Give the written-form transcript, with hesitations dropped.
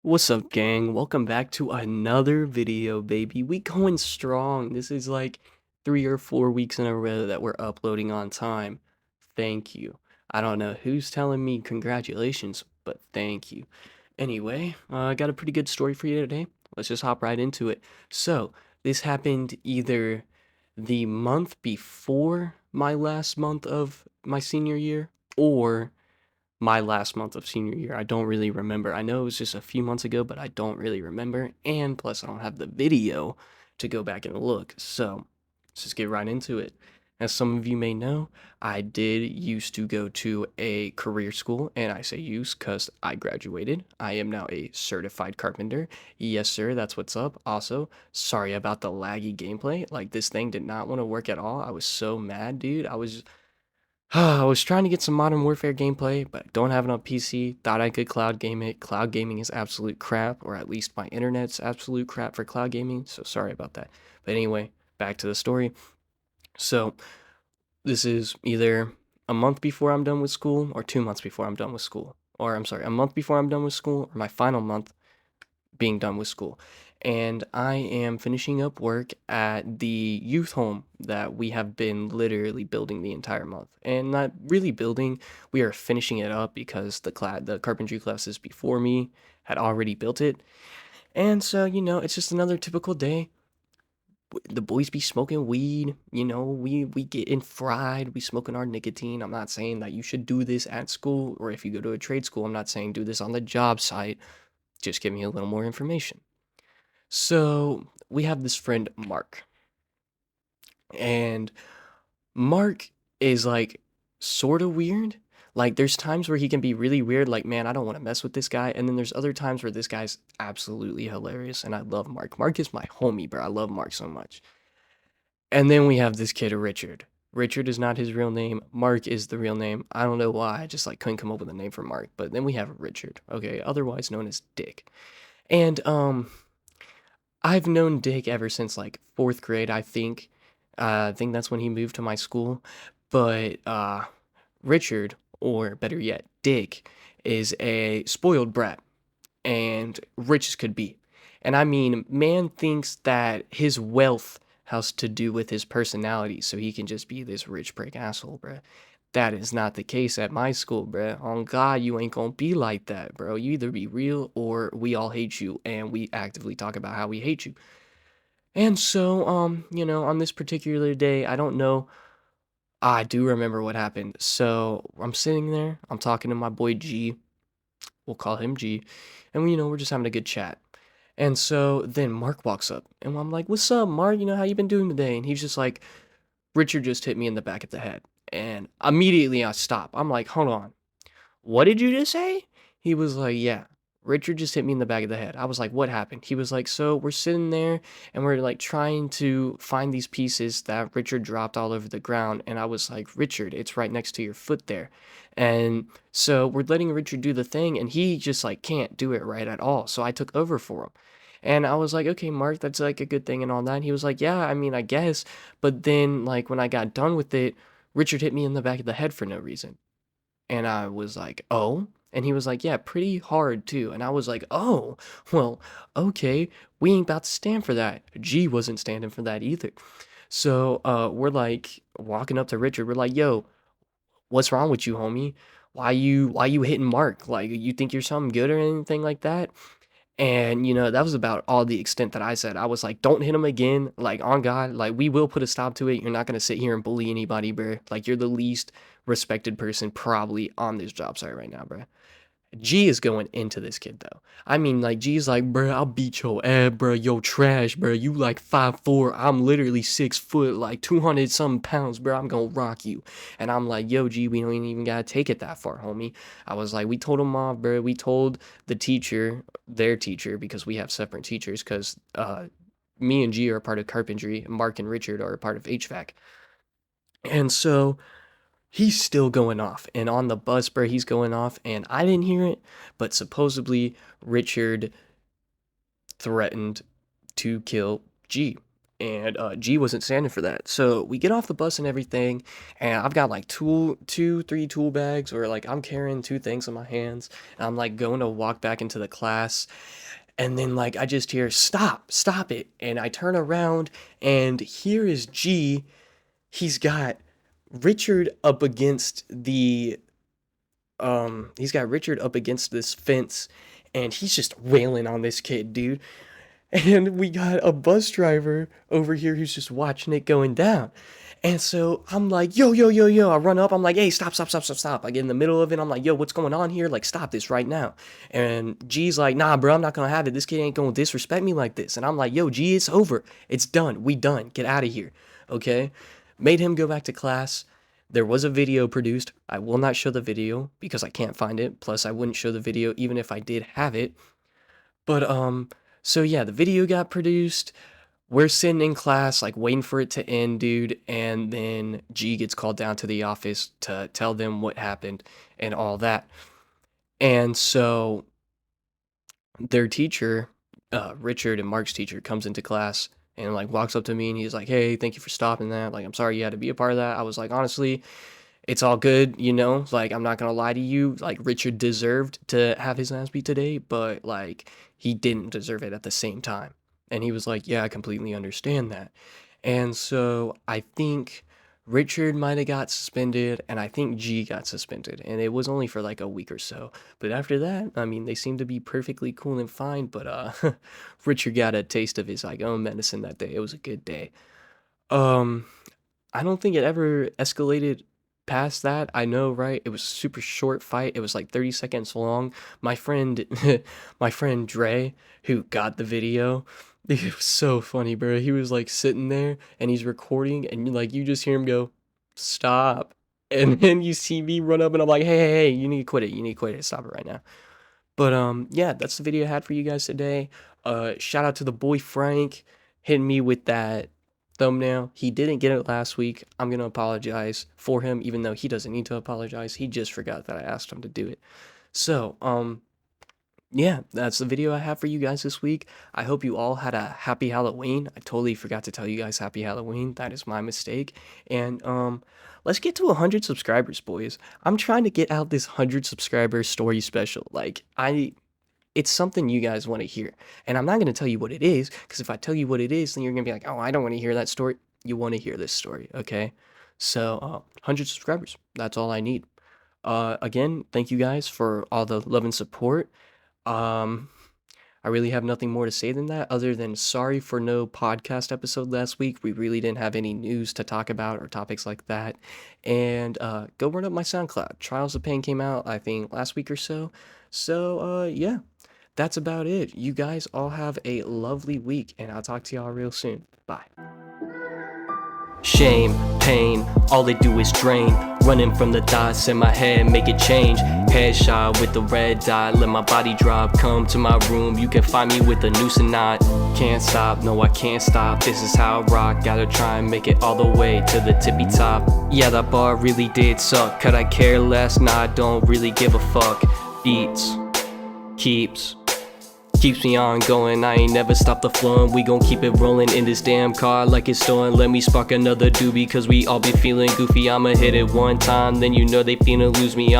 What's up, gang? Welcome back to another video, baby. We going strong. This is like 3 or 4 weeks in a row that we're uploading on time. Thank you. I don't know who's telling me congratulations, but thank you. Anyway, I got a pretty good story for you today. Let's just hop right into it. So, this happened either the month before my last month of my senior year, or my last month of senior year. I don't really remember. I know it was just a few months ago, but I don't really remember. And plus, I don't have the video to go back and look. So let's just get right into it. As some of you may know, I did used to go to a career school, and I say used because I graduated. I am now a certified carpenter. Yes, sir, that's what's up. Also, sorry about the laggy gameplay. Like, this thing did not want to work at all. I was so mad, dude. I was trying to get some Modern Warfare gameplay, but I don't have it on PC. Thought I could cloud game it. Cloud gaming is absolute crap, or at least my internet's absolute crap for cloud gaming, so sorry about that. But anyway, back to the story. So, this is either a month before I'm done with school, or 2 months before I'm done with school. Or, I'm sorry, a month before I'm done with school, or my final month being done with school. And I am finishing up work at the youth home that we have been literally building the entire month. And not really building, we are finishing it up because the carpentry classes before me had already built it. And so, it's just another typical day. The boys be smoking weed, we getting fried, we smoking our nicotine. I'm not saying that you should do this at school, or if you go to a trade school, I'm not saying do this on the job site. Just give me a little more information. So we have this friend, Mark, and Mark is like sort of weird. Like, there's times where he can be really weird, like, man, I don't want to mess with this guy. And then there's other times where this guy's absolutely hilarious, and I love Mark. Mark is my homie, bro. I love Mark so much. And then we have this kid, Richard. Richard is not his real name. Mark is the real name. I don't know why. I just like couldn't come up with a name for Mark. But then we have Richard, okay, otherwise known as Dick. And I've known Dick ever since like fourth grade, I think. I think that's when he moved to my school. But Richard, or better yet, Dick, is a spoiled brat and rich as could be. And I mean, man thinks that his wealth has to do with his personality, so he can just be this rich prick asshole, bruh. That is not the case at my school, bruh. On God, you ain't gonna be like that, bro. You either be real or we all hate you, and we actively talk about how we hate you. And so, on this particular day, I don't know. I do remember what happened. So I'm sitting there, I'm talking to my boy G. We'll call him G. And we're just having a good chat. And so then Mark walks up, and I'm like, "What's up, Mark? How you been doing today?" And he's just like, "Richard just hit me in the back of the head." And immediately I stop. I'm like, "Hold on. What did you just say?" He was like, "Yeah, Richard just hit me in the back of the head." I was like, "What happened?" He was like, "So we're sitting there and we're like trying to find these pieces that Richard dropped all over the ground." And I was like, "Richard, it's right next to your foot there." And so we're letting Richard do the thing, and he just like can't do it right at all. So I took over for him. And I was like, "Okay, Mark, that's like a good thing and all that." And he was like, "Yeah, I mean, I guess." But then, like, when I got done with it, Richard hit me in the back of the head for no reason. And I was like, "Oh?" And he was like, "Yeah, pretty hard too." And I was like, "Oh, well, okay. We ain't about to stand for that." G wasn't standing for that either. So we're like walking up to Richard. We're like, "Yo, what's wrong with you, homie? Why you hitting Mark? Like, you think you're something good or anything like that?" And that was about all the extent that I said. I was like, "Don't hit him again. Like, on God, like, we will put a stop to it. You're not gonna sit here and bully anybody, bro. Like, you're the least respected person probably on this job site right now, bro." G is going into this kid though. I mean, like, G's like, "Bro, I'll beat your ass, bro. Yo, trash, bro. You like 5'4". I'm literally 6 foot, like 200 something pounds, bro. I'm gonna rock you." And I'm like, "Yo, G, we don't even gotta take it that far, homie." I was like, "We told him off, bro. We told the teacher, their teacher, because we have separate teachers, because me and G are a part of carpentry, Mark and Richard are a part of HVAC." And so he's still going off, and on the bus, bro, he's going off, and I didn't hear it, but supposedly Richard threatened to kill G. and G wasn't standing for that. So we get off the bus and everything, and I've got like three tool bags, or like I'm carrying two things in my hands, and I'm like going to walk back into the class, and then like I just hear stop it, and I turn around, and here is G. He's got Richard up against this fence, and he's just wailing on this kid, dude. And we got a bus driver over here who's just watching it going down. And so I'm like, yo, yo, yo, yo. I run up. I'm like, hey, stop. I get in the middle of it. I'm like, yo, what's going on here? Like, stop this right now. And G's like, nah, bro, I'm not going to have it. This kid ain't going to disrespect me like this. And I'm like, yo, G, it's over. It's done. We done. Get out of here. Okay? Made him go back to class. There was a video produced. I will not show the video because I can't find it. Plus, I wouldn't show the video even if I did have it. But, so yeah, the video got produced. We're sitting in class, like waiting for it to end, dude. And then G gets called down to the office to tell them what happened and all that. And so their teacher, Richard and Mark's teacher, comes into class and like walks up to me and he's like, hey, thank you for stopping that. Like, I'm sorry you had to be a part of that. I was like, honestly, it's all good, you know, like, I'm not gonna lie to you, like, Richard deserved to have his ass beat today, but, like, he didn't deserve it at the same time. And he was like, yeah, I completely understand that. And so I think Richard might have got suspended, and I think G got suspended, and it was only for like a week or so. But after that, I mean, they seemed to be perfectly cool and fine, but Richard got a taste of his like own medicine that day. It was a good day. Um, I don't think it ever escalated past that. I know, right? It was a super short fight. It was like 30 seconds long. My friend, my friend Dre, who got the video, it was so funny, bro. He was like sitting there and he's recording, and like you just hear him go, "Stop," and then you see me run up, and I'm like, "Hey, you need to quit it. You need to quit it. Stop it right now." But yeah, that's the video I had for you guys today. Shout out to the boy Frank hitting me with that thumbnail. He didn't get it last week. I'm gonna apologize for him, even though he doesn't need to apologize. He just forgot that I asked him to do it. So, yeah, that's the video I have for you guys this week. I hope you all had a happy Halloween. I totally forgot to tell you guys happy Halloween. That is my mistake. And let's get to 100 subscribers, boys. I'm trying to get out this 100 subscriber story special. Like, it's something you guys want to hear. And I'm not going to tell you what it is, because if I tell you what it is, then you're going to be like, oh, I don't want to hear that story. You want to hear this story, okay? So, 100 subscribers. That's all I need. Again, thank you guys for all the love and support. I really have nothing more to say than that, other than sorry for no podcast episode last week. We really didn't have any news to talk about or topics like that. And go run up my SoundCloud. Trials of Pain came out, I think, last week or so. So, yeah, that's about it. You guys all have a lovely week, and I'll talk to y'all real soon. Bye. Shame, pain, all they do is drain. Running from the thoughts in my head, make it change. Headshot with the red dot, let my body drop. Come to my room, you can find me with a noose and knot. Can't stop, no I can't stop, this is how I rock. Gotta try and make it all the way to the tippy top. Yeah, that bar really did suck. Could I care less? Nah, I don't really give a fuck. Beats, keeps me on going. I ain't never stopped the flowing. We gon' keep it rolling in this damn car like it's stolen. Let me spark another doobie, cause we all be feeling goofy. I'ma hit it one time, then you know they finna lose me.